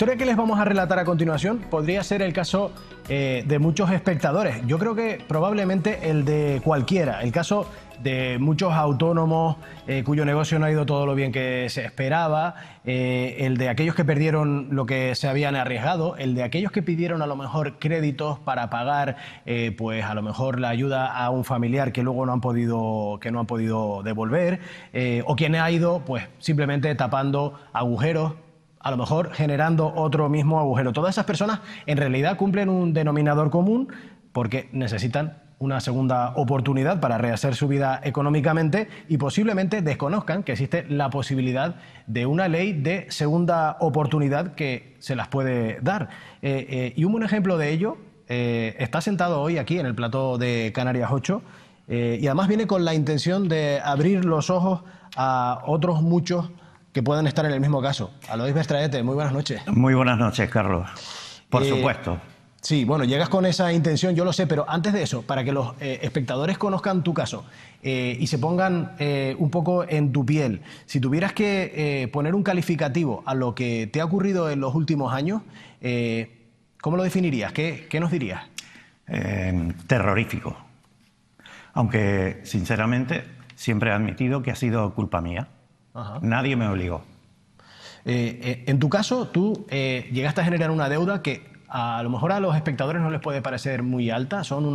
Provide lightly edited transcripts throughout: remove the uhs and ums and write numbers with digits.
historia que les vamos a relatar a continuación podría ser el caso de muchos espectadores. Yo creo que probablemente el de cualquiera. El caso de muchos autónomos cuyo negocio no ha ido todo lo bien que se esperaba, el de aquellos que perdieron lo que se habían arriesgado, el de aquellos que pidieron a lo mejor créditos para pagar pues a lo mejor la ayuda a un familiar que luego no han podido devolver, o quien ha ido pues simplemente tapando agujeros, a lo mejor generando otro mismo agujero. Todas esas personas en realidad cumplen un denominador común porque necesitan una segunda oportunidad para rehacer su vida económicamente y posiblemente desconozcan que existe la posibilidad de una ley de segunda oportunidad que se las puede dar. Y un buen ejemplo de ello está sentado hoy aquí en el plató de Canarias 8 y además viene con la intención de abrir los ojos a otros muchos que puedan estar en el mismo caso. Alois Bestraete, muy buenas noches. Muy buenas noches, Carlos. Por supuesto. Sí, bueno, llegas con esa intención, yo lo sé, pero antes de eso, para que los espectadores conozcan tu caso y se pongan un poco en tu piel, si tuvieras que poner un calificativo a lo que te ha ocurrido en los últimos años, ¿cómo lo definirías? ¿Qué nos dirías? Terrorífico. Aunque, sinceramente, siempre he admitido que ha sido culpa mía. Ajá. Nadie me obligó. En tu caso, tú llegaste a generar una deuda que a lo mejor a los espectadores no les puede parecer muy alta, son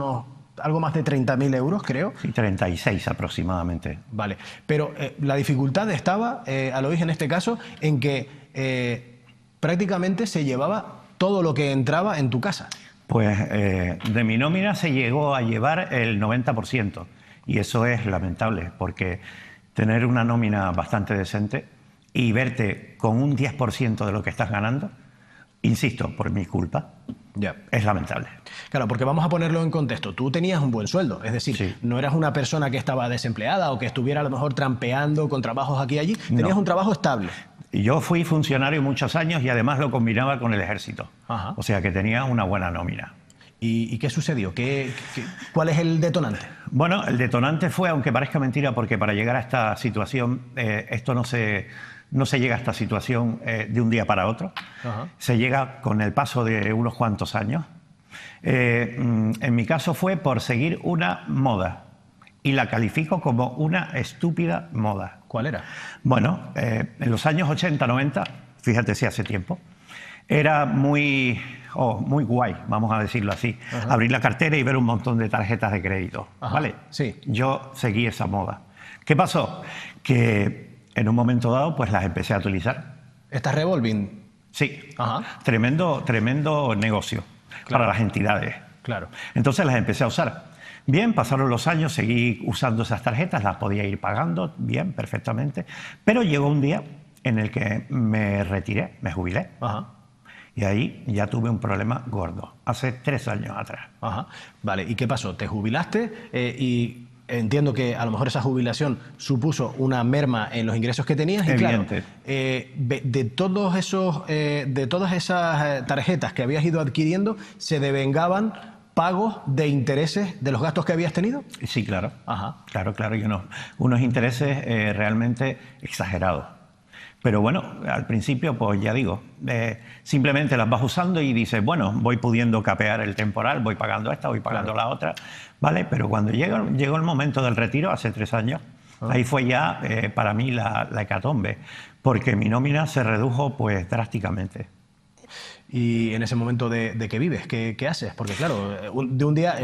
algo más de 30.000 euros, creo. Sí, 36 aproximadamente. Vale, pero la dificultad estaba, Alois, en este caso, en que prácticamente se llevaba todo lo que entraba en tu casa. Pues de mi nómina se llegó a llevar el 90%, y eso es lamentable, porque tener una nómina bastante decente y verte con un 10% de lo que estás ganando, insisto, por mi culpa, es lamentable. Claro, porque vamos a ponerlo en contexto. Tú tenías un buen sueldo, es decir, sí, no eras una persona que estaba desempleada o que estuviera a lo mejor trampeando con trabajos aquí y allí. Tenías un trabajo estable. Yo fui funcionario muchos años y además lo combinaba con el ejército. Ajá. O sea que tenía una buena nómina. ¿Y qué sucedió? ¿Cuál es el detonante? Bueno, el detonante fue, aunque parezca mentira, porque para llegar a esta situación, esto no se llega a esta situación de un día para otro. Ajá. Se llega con el paso de unos cuantos años. En mi caso fue por seguir una moda, y la califico como una estúpida moda. ¿Cuál era? Bueno, en los años 80, 90, fíjate si hace tiempo, era muy guay, vamos a decirlo así. Ajá. Abrir la cartera y ver un montón de tarjetas de crédito. Ajá. ¿Vale? Sí. Yo seguí esa moda. ¿Qué pasó? Que en un momento dado pues las empecé a utilizar. ¿Estas revolving? Sí. Ajá. Tremendo negocio, claro, para las entidades. Claro. Entonces las empecé a usar. Bien, pasaron los años, seguí usando esas tarjetas, las podía ir pagando bien, perfectamente. Pero llegó un día en el que me retiré, me jubilé. Ajá. Y ahí ya tuve un problema gordo, hace 3 años atrás. Ajá. Vale, ¿y qué pasó? ¿Te jubilaste? Y entiendo que a lo mejor esa jubilación supuso una merma en los ingresos que tenías. Evidente. Y claro, de todas esas tarjetas que habías ido adquiriendo, ¿se devengaban pagos de intereses de los gastos que habías tenido? Sí, claro. Ajá. Claro, y unos intereses realmente exagerados. Pero bueno, al principio, pues ya digo, simplemente las vas usando y dices, bueno, voy pudiendo capear el temporal, voy pagando esta, voy pagando la otra, ¿vale? Pero cuando llegó el momento del retiro, hace 3 años, ahí fue ya para mí la hecatombe, porque mi nómina se redujo pues drásticamente. Y en ese momento de que vives, ¿qué haces? Porque claro, de un día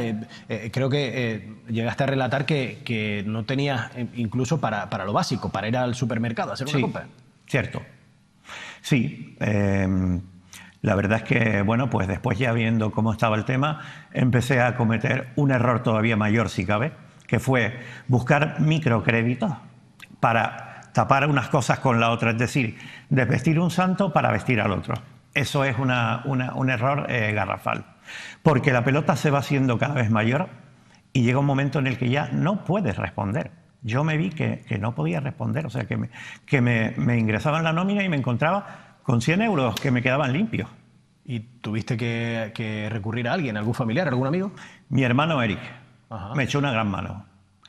creo que llegaste a relatar que no tenías incluso para lo básico, para ir al supermercado a hacer una compra. Cierto. Sí, la verdad es que, bueno, pues después ya viendo cómo estaba el tema, empecé a cometer un error todavía mayor, si cabe, que fue buscar microcréditos para tapar unas cosas con la otra, es decir, desvestir un santo para vestir al otro. Eso es un error garrafal, porque la pelota se va haciendo cada vez mayor y llega un momento en el que ya no puedes responder. Yo me vi que no podía responder, o sea, que me ingresaban la nómina y me encontraba con 100 euros que me quedaban limpios. ¿Y tuviste que recurrir a alguien, algún familiar, algún amigo? Mi hermano Eric. Ajá. Me echó una gran mano.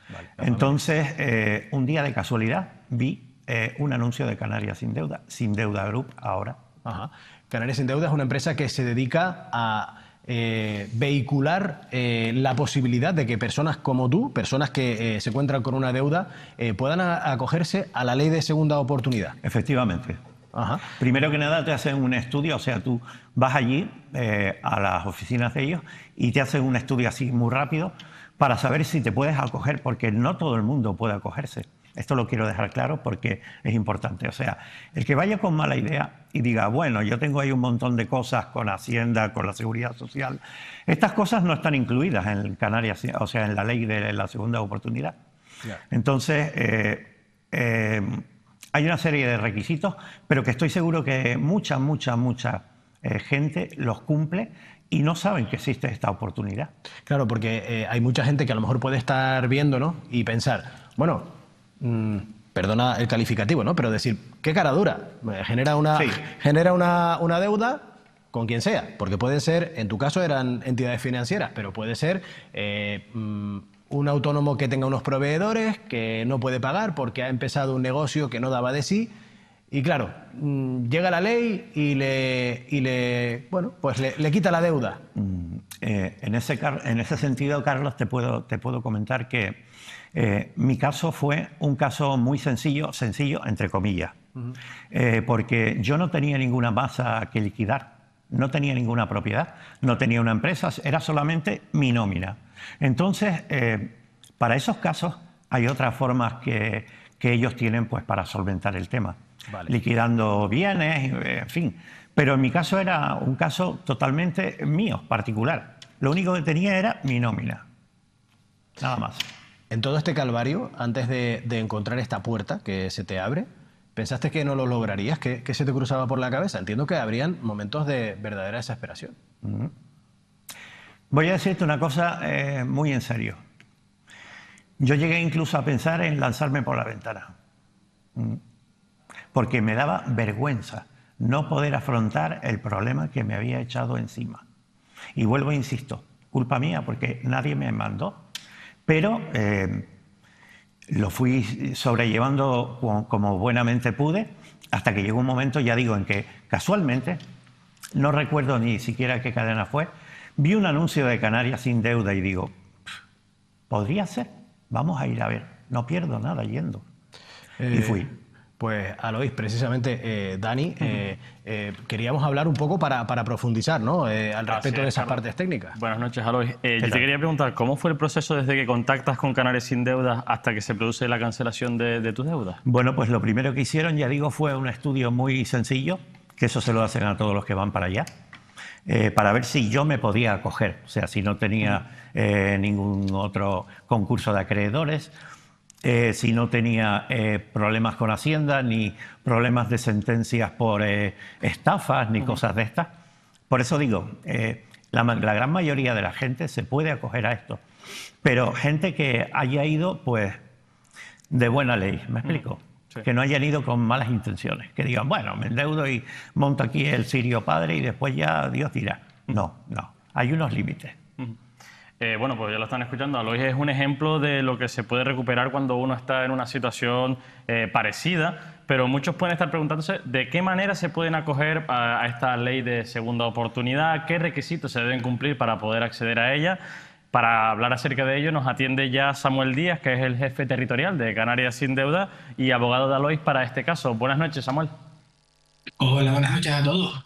Vale, entonces, un día de casualidad vi un anuncio de Canarias Sin Deuda Group ahora. Ajá. Canarias Sin Deuda es una empresa que se dedica a vehicular la posibilidad de que personas como tú, personas que se encuentran con una deuda, puedan acogerse a la ley de segunda oportunidad. Efectivamente. Ajá. Primero que nada te hacen un estudio, o sea, tú vas allí a las oficinas de ellos y te hacen un estudio así muy rápido para saber si te puedes acoger, porque no todo el mundo puede acogerse. Esto lo quiero dejar claro porque es importante. O sea, el que vaya con mala idea y diga, bueno, yo tengo ahí un montón de cosas con Hacienda, con la Seguridad Social, estas cosas no están incluidas en Canarias, o sea, en la ley de la segunda oportunidad. Yeah. Entonces, hay una serie de requisitos, pero que estoy seguro que mucha gente los cumple y no saben que existe esta oportunidad. Claro, porque hay mucha gente que a lo mejor puede estar viendo, ¿no? Y pensar, bueno, perdona el calificativo, ¿no? Pero decir, qué cara dura. Genera una deuda con quien sea, porque pueden ser, en tu caso eran entidades financieras, pero puede ser un autónomo que tenga unos proveedores que no puede pagar porque ha empezado un negocio que no daba de sí. Y claro, llega la ley y le quita la deuda. En ese sentido, Carlos, te puedo comentar que mi caso fue un caso muy sencillo entre comillas, porque yo no tenía ninguna masa que liquidar, no tenía ninguna propiedad, no tenía una empresa, era solamente mi nómina. Entonces, para esos casos hay otras formas que ellos tienen pues, para solventar el tema. Vale. Liquidando bienes, en fin. Pero en mi caso era un caso totalmente mío, particular. Lo único que tenía era mi nómina. Nada más. En todo este calvario, antes de encontrar esta puerta que se te abre, ¿pensaste que no lo lograrías? ¿Qué se te cruzaba por la cabeza? Entiendo que habrían momentos de verdadera desesperación. Voy a decirte una cosa muy en serio. Yo llegué incluso a pensar en lanzarme por la ventana. Porque me daba vergüenza no poder afrontar el problema que me había echado encima. Y vuelvo, insisto, culpa mía porque nadie me mandó. Pero lo fui sobrellevando como buenamente pude hasta que llegó un momento, ya digo, en que casualmente, no recuerdo ni siquiera qué cadena fue, vi un anuncio de Canarias Sin Deuda y digo, podría ser, vamos a ir a ver, no pierdo nada yendo. Y fui. Pues Alois, precisamente, Dani, queríamos hablar un poco para profundizar, ¿no? Al respecto de esas partes técnicas. Buenas noches, Alois. Yo te quería preguntar, ¿cómo fue el proceso desde que contactas con Canarias Sin Deuda hasta que se produce la cancelación de tus deudas? Bueno, pues lo primero que hicieron, ya digo, fue un estudio muy sencillo, que eso se lo hacen a todos los que van para allá, para ver si yo me podía acoger, o sea, si no tenía ningún otro concurso de acreedores, si no tenía problemas con Hacienda, ni problemas de sentencias por estafas, ni cosas de estas. Por eso digo, la gran mayoría de la gente se puede acoger a esto. Pero gente que haya ido, pues, de buena ley, ¿me explico? Sí. Que no hayan ido con malas intenciones. Que digan, bueno, me endeudo y monto aquí el Sirio Padre y después ya Dios dirá. No, hay unos límites. Bueno, pues ya lo están escuchando. Alois es un ejemplo de lo que se puede recuperar cuando uno está en una situación parecida, pero muchos pueden estar preguntándose de qué manera se pueden acoger a esta ley de segunda oportunidad, qué requisitos se deben cumplir para poder acceder a ella. Para hablar acerca de ello nos atiende ya Samuel Díaz, que es el jefe territorial de Canarias Sin Deuda y abogado de Alois para este caso. Buenas noches, Samuel. Hola, buenas noches a todos.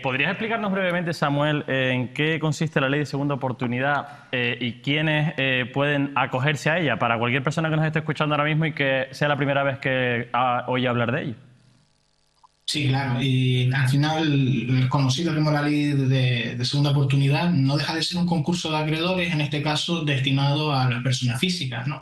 ¿Podrías explicarnos brevemente, Samuel, en qué consiste la ley de segunda oportunidad y quiénes pueden acogerse a ella para cualquier persona que nos esté escuchando ahora mismo y que sea la primera vez que oye hablar de ella? Sí, claro. Y al final, conocido como la ley de segunda oportunidad, no deja de ser un concurso de acreedores, en este caso destinado a las personas físicas, ¿no?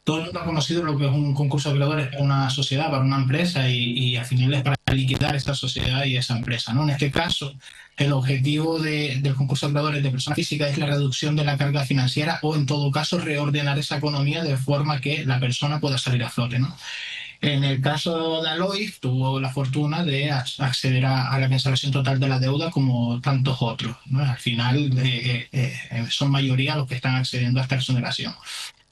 Todo el mundo ha conocido lo que es un concurso de acreedores para una sociedad, para una empresa, y al final es para liquidar esa sociedad y esa empresa, ¿no? En este caso, el objetivo del concurso de acreedores de personas físicas es la reducción de la carga financiera o, en todo caso, reordenar esa economía de forma que la persona pueda salir a flote, ¿no? En el caso de Alois, tuvo la fortuna de acceder a la cancelación total de la deuda como tantos otros, ¿no? Al final, son mayoría los que están accediendo a esta exoneración.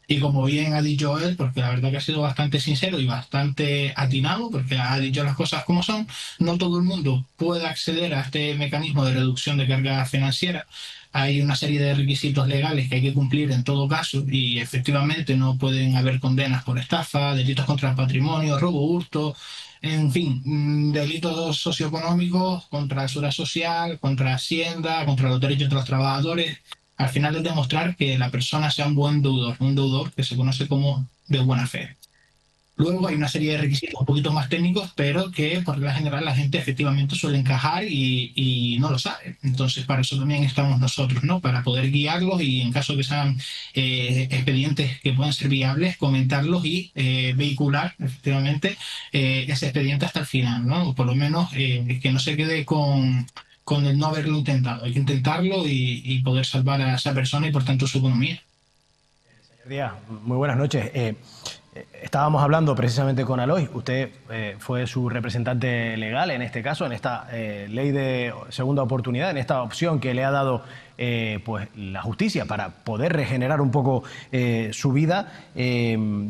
Y como bien ha dicho él, porque la verdad que ha sido bastante sincero y bastante atinado, porque ha dicho las cosas como son, no todo el mundo puede acceder a este mecanismo de reducción de carga financiera. Hay una serie de requisitos legales que hay que cumplir en todo caso y efectivamente no pueden haber condenas por estafa, delitos contra el patrimonio, robo, hurto, en fin, delitos socioeconómicos contra la seguridad social, contra Hacienda, contra los derechos de los trabajadores. Al final es demostrar que la persona sea un deudor que se conoce como de buena fe. Luego hay una serie de requisitos un poquito más técnicos, pero que por regla general la gente efectivamente suele encajar y no lo sabe. Entonces, para eso también estamos nosotros, ¿no? Para poder guiarlos y en caso que sean expedientes que puedan ser viables, comentarlos y vehicular efectivamente ese expediente hasta el final, ¿no? Por lo menos que no se quede con el no haberlo intentado. Hay que intentarlo y poder salvar a esa persona y por tanto su economía. Señor Díaz, muy buenas noches. Estábamos hablando precisamente con Aloy. Usted fue su representante legal en este caso, en esta ley de segunda oportunidad, en esta opción que le ha dado pues la justicia para poder regenerar un poco su vida.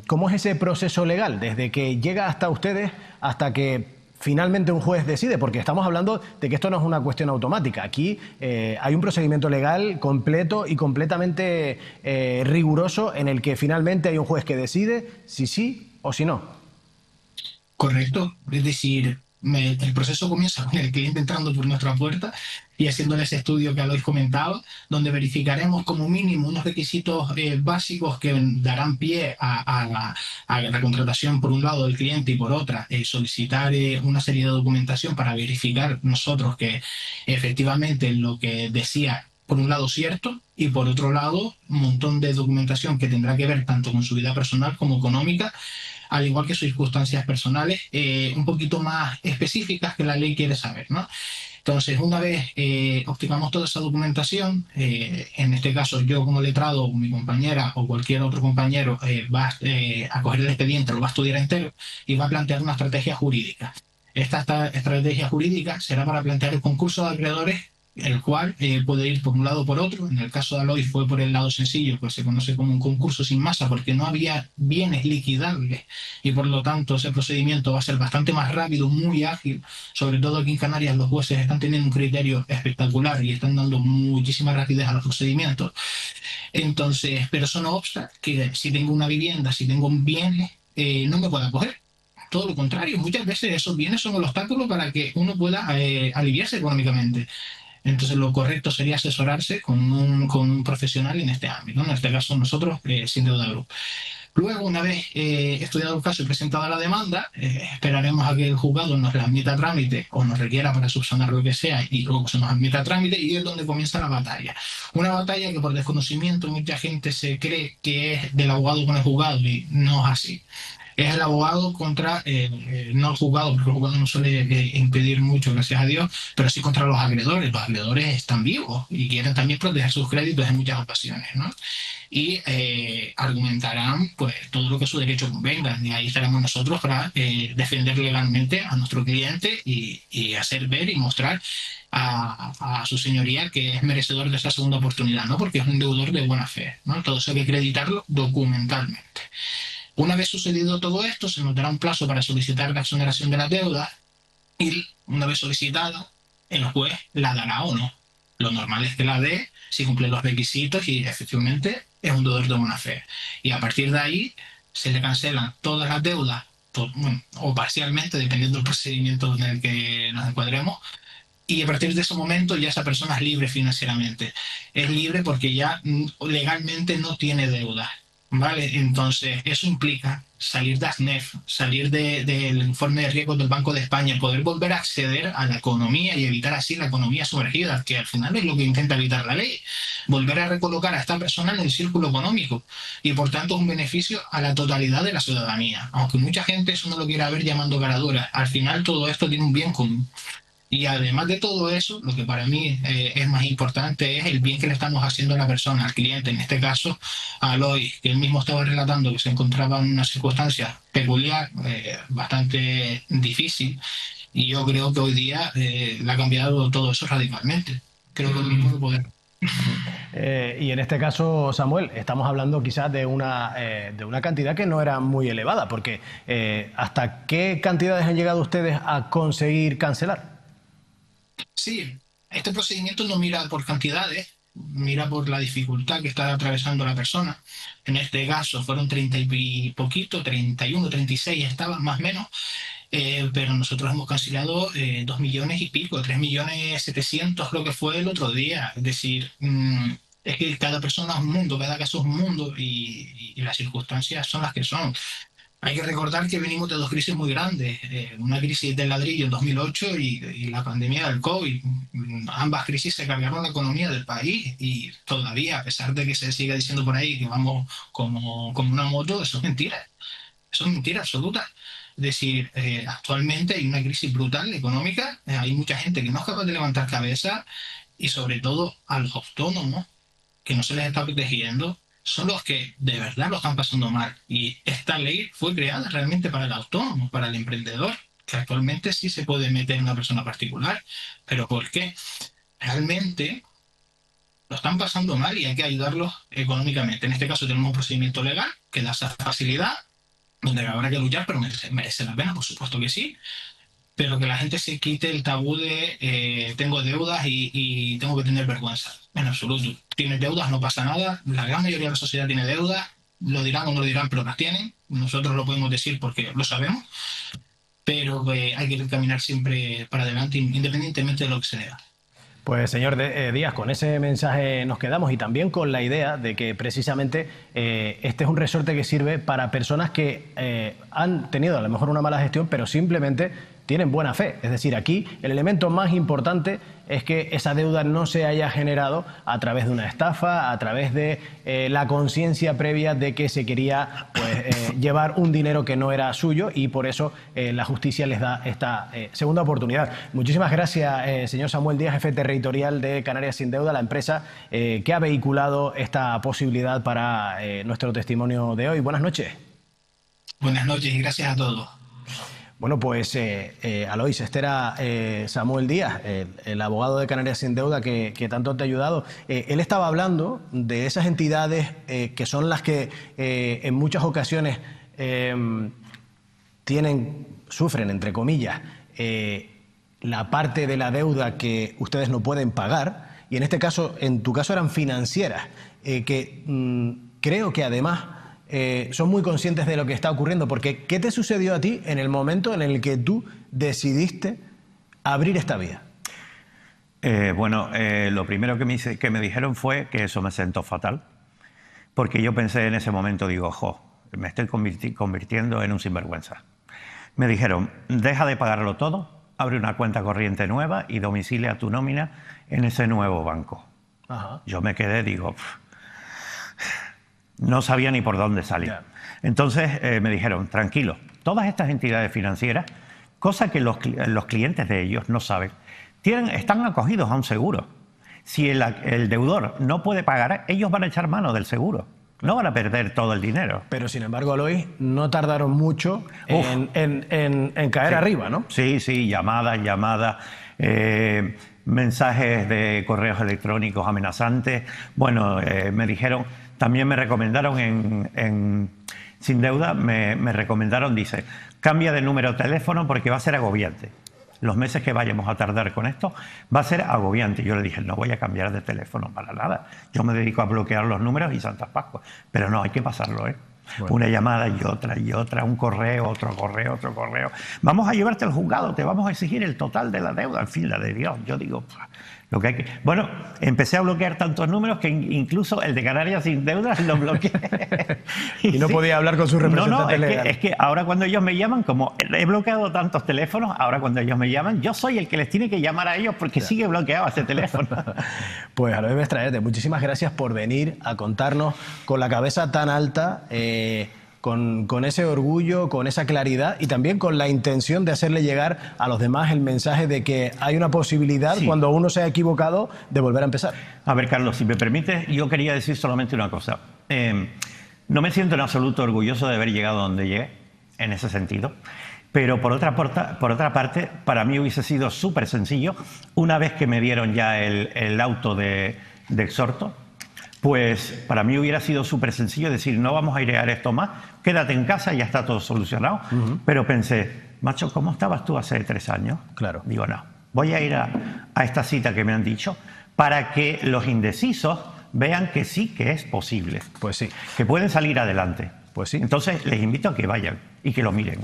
¿Cómo es ese proceso legal? Desde que llega hasta ustedes hasta que finalmente un juez decide, porque estamos hablando de que esto no es una cuestión automática. Aquí hay un procedimiento legal completo y completamente riguroso en el que finalmente hay un juez que decide si sí o si no. Correcto. Es decir, el proceso comienza con el cliente entrando por nuestra puerta y haciéndole ese estudio que habéis comentado, donde verificaremos como mínimo unos requisitos básicos que darán pie a la contratación por un lado del cliente y por otra solicitar una serie de documentación para verificar nosotros que efectivamente lo que decía por un lado cierto y por otro lado un montón de documentación que tendrá que ver tanto con su vida personal como económica, al igual que sus circunstancias personales, un poquito más específicas que la ley quiere saber, ¿no? Entonces, una vez obtengamos toda esa documentación, en este caso yo como letrado, o mi compañera o cualquier otro compañero va a coger el expediente, lo va a estudiar entero y va a plantear una estrategia jurídica. Esta estrategia jurídica será para plantear el concurso de acreedores, el cual puede ir por un lado o por otro. En el caso de Aloy fue por el lado sencillo, pues se conoce como un concurso sin masa porque no había bienes liquidables y por lo tanto ese procedimiento va a ser bastante más rápido, muy ágil. Sobre todo aquí en Canarias los jueces están teniendo un criterio espectacular y están dando muchísima rapidez a los procedimientos. Entonces, pero eso no obsta que si tengo una vivienda, si tengo un bien, no me pueda coger. Todo lo contrario, muchas veces esos bienes son el obstáculo para que uno pueda aliviarse económicamente. Entonces, lo correcto sería asesorarse con un profesional en este ámbito, ¿no? En este caso, nosotros, sin deuda group. Luego, una vez estudiado el caso y presentada la demanda, esperaremos a que el juzgado nos la admita a trámite o nos requiera para subsanar lo que sea y luego se nos admita a trámite y es donde comienza la batalla. Una batalla que por desconocimiento mucha gente se cree que es del abogado con el juzgado y no es así. Es el abogado contra, no el juzgado, porque el juzgado no suele impedir mucho, gracias a Dios, pero sí contra los acreedores. Los acreedores están vivos y quieren también proteger sus créditos en muchas ocasiones, ¿no? Y argumentarán pues todo lo que su derecho convenga. Y ahí estaremos nosotros para defender legalmente a nuestro cliente y hacer ver y mostrar a su señoría que es merecedor de esa segunda oportunidad, ¿no? Porque es un deudor de buena fe, ¿no? Todo eso hay que acreditarlo documentalmente. Una vez sucedido todo esto, se nos dará un plazo para solicitar la exoneración de la deuda y una vez solicitada, el juez la dará o no. Lo normal es que la dé si cumple los requisitos y efectivamente es un deudor de buena fe. Y a partir de ahí se le cancelan todas las deudas, bueno, o parcialmente, dependiendo del procedimiento en el que nos encuadremos. Y a partir de ese momento ya esa persona es libre financieramente. Es libre porque ya legalmente no tiene deuda. ¿Vale? Entonces, eso implica salir de ASNEF, salir del informe de riesgos del Banco de España, poder volver a acceder a la economía y evitar así la economía sumergida, que al final es lo que intenta evitar la ley. Volver a recolocar a esta persona en el círculo económico y, por tanto, un beneficio a la totalidad de la ciudadanía. Aunque mucha gente eso no lo quiera ver llamando caradura, al final todo esto tiene un bien común. Y además de todo eso, lo que para mí es más importante es el bien que le estamos haciendo a la persona, al cliente, en este caso a Aloy, que él mismo estaba relatando que se encontraba en una circunstancia peculiar, bastante difícil, y yo creo que hoy día le ha cambiado todo eso radicalmente. Creo que el mismo lo podemos. Y en este caso, Samuel, estamos hablando quizás de una cantidad que no era muy elevada, porque ¿hasta qué cantidades han llegado ustedes a conseguir cancelar? Sí, este procedimiento no mira por cantidades, mira por la dificultad que está atravesando la persona. En este caso fueron 30 y poquito, 31, 36 estaban más o menos, pero nosotros hemos cancelado 2 millones y pico, 3 millones 700 lo que fue el otro día. Es decir, es que cada persona es un mundo, cada caso es un mundo y las circunstancias son las que son. Hay que recordar que venimos de dos crisis muy grandes, una crisis del ladrillo en 2008 y la pandemia del COVID. Ambas crisis se cargaron la economía del país y todavía, a pesar de que se siga diciendo por ahí que vamos como una moto, eso es mentira absoluta. Es decir, actualmente hay una crisis brutal económica, hay mucha gente que no es capaz de levantar cabeza y sobre todo a los autónomos que no se les está protegiendo, son los que de verdad lo están pasando mal. Y esta ley fue creada realmente para el autónomo, para el emprendedor, que actualmente sí se puede meter en una persona particular. ¿Pero por qué? Realmente lo están pasando mal y hay que ayudarlos económicamente. En este caso tenemos un procedimiento legal que da esa facilidad, donde habrá que luchar, pero merece la pena, por supuesto que sí, pero que la gente se quite el tabú de tengo deudas y tengo que tener vergüenza. En absoluto. Tienes deudas, no pasa nada. La gran mayoría de la sociedad tiene deudas. Lo dirán o no lo dirán, pero las tienen. Nosotros lo podemos decir porque lo sabemos. Pero hay que caminar siempre para adelante, independientemente de lo que se deba. Pues señor Díaz, con ese mensaje nos quedamos y también con la idea de que precisamente este es un resorte que sirve para personas que han tenido a lo mejor una mala gestión, pero simplemente tienen buena fe. Es decir, aquí el elemento más importante es que esa deuda no se haya generado a través de una estafa, a través de la conciencia previa de que se quería llevar un dinero que no era suyo y por eso la justicia les da esta segunda oportunidad. Muchísimas gracias, señor Samuel Díaz, jefe territorial de Canarias Sin Deuda, la empresa que ha vehiculado esta posibilidad para nuestro testimonio de hoy. Buenas noches. Buenas noches y gracias a todos. Bueno, pues Alois, este era Samuel Díaz, el abogado de Canarias Sin Deuda que tanto te ha ayudado. Él estaba hablando de esas entidades que son las que en muchas ocasiones sufren, entre comillas, la parte de la deuda que ustedes no pueden pagar. Y en este caso, en tu caso eran financieras, que creo que además son muy conscientes de lo que está ocurriendo, porque ¿qué te sucedió a ti en el momento en el que tú decidiste abrir esta vía? Lo primero que me dijeron fue que eso me sentó fatal, porque yo pensé en ese momento, digo, me estoy convirtiendo en un sinvergüenza. Me dijeron, deja de pagarlo todo, abre una cuenta corriente nueva y domicilia tu nómina en ese nuevo banco. Ajá. Yo me quedé, digo, no sabía ni por dónde salir. Yeah. Entonces me dijeron, tranquilo, todas estas entidades financieras, cosa que los clientes de ellos no saben, están acogidos a un seguro. Si el deudor no puede pagar, ellos van a echar mano del seguro. No van a perder todo el dinero. Pero sin embargo, Alois, no tardaron mucho en caer arriba, ¿no? Sí, llamadas, mensajes de correos electrónicos amenazantes. Bueno, me dijeron, también me recomendaron en Sin Deuda, me recomendaron, dice, cambia de número de teléfono porque va a ser agobiante. Los meses que vayamos a tardar con esto va a ser agobiante. Yo le dije, no voy a cambiar de teléfono para nada. Yo me dedico a bloquear los números y Santas Pascuas. Pero no, hay que pasarlo, ¿eh? Bueno. Una llamada y otra, un correo, otro correo. Vamos a llevarte al juzgado, te vamos a exigir el total de la deuda. En fin, la de Dios. Yo digo, lo que hay que... Bueno, empecé a bloquear tantos números que incluso el de Canarias Sin Deuda lo bloqueé. Y no podía hablar con su representante legal. Es que ahora cuando ellos me llaman, como he bloqueado tantos teléfonos, ahora cuando ellos me llaman, yo soy el que les tiene que llamar a ellos porque sigue bloqueado ese teléfono. Pues Alois Bestraerte, muchísimas gracias por venir a contarnos con la cabeza tan alta, con ese orgullo, con esa claridad y también con la intención de hacerle llegar a los demás el mensaje de que hay una posibilidad, cuando uno se ha equivocado, de volver a empezar. A ver, Carlos, si me permites, yo quería decir solamente una cosa. No me siento en absoluto orgulloso de haber llegado donde llegué, en ese sentido. Pero por otra parte, para mí hubiese sido súper sencillo, una vez que me dieron ya el auto de de exhorto, pues para mí hubiera sido súper sencillo decir, no vamos a airear esto más, quédate en casa y ya está todo solucionado. Pero pensé, macho, ¿cómo estabas tú hace 3 años? Claro. Digo, no, voy a ir a esta cita que me han dicho para que los indecisos vean que sí que es posible. Pues sí. Que pueden salir adelante. Pues sí. Entonces les invito a que vayan y que lo miren.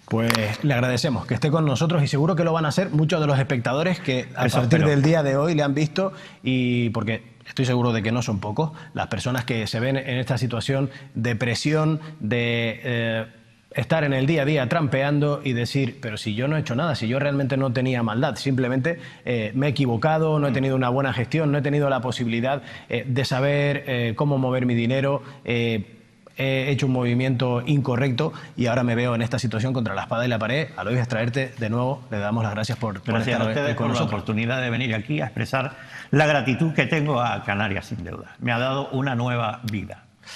Pues le agradecemos que esté con nosotros y seguro que lo van a hacer muchos de los espectadores que a Eso partir espero. del día de hoy le han visto, y porque estoy seguro de que no son pocos las personas que se ven en esta situación de presión, de estar en el día a día trampeando y decir, pero si yo no he hecho nada, si yo realmente no tenía maldad, simplemente me he equivocado, no he tenido una buena gestión, no he tenido la posibilidad de saber cómo mover mi dinero, he hecho un movimiento incorrecto y ahora me veo en esta situación contra la espada y la pared. Alois Extraerte, de nuevo, le damos las gracias por Gracias estar a ustedes con por la nosotros. oportunidad de venir aquí a expresar la gratitud que tengo a Canarias Sin Deuda. Me ha dado una nueva vida.